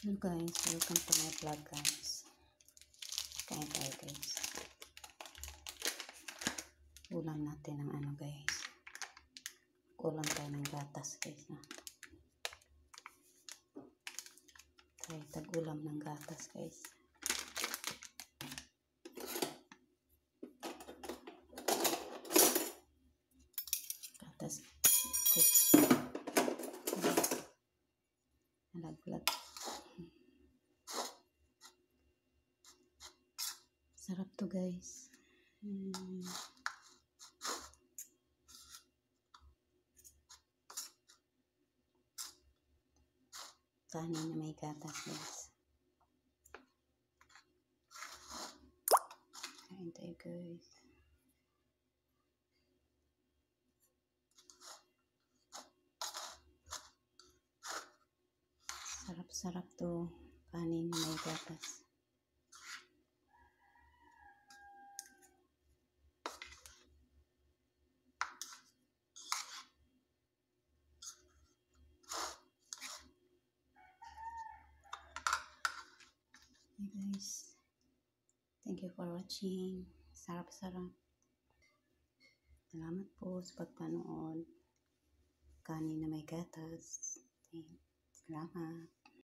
Hello guys, welcome to my vlog guys. Kain tayo guys. Ulam natin ng ano guys. Ulam tayo ng gatas guys. Tayo tag-ulam ng gatas guys. Gatas. Nalaglag. Sarap to guys. Kanin na may gatas guys. Kain tayo guys. Sarap-sarap to. Kanin na may gatas. Hey guys, thank you for watching. Sarap-sarap. Salamat po sa pagpanood. Kanin na may gatas. Salamat.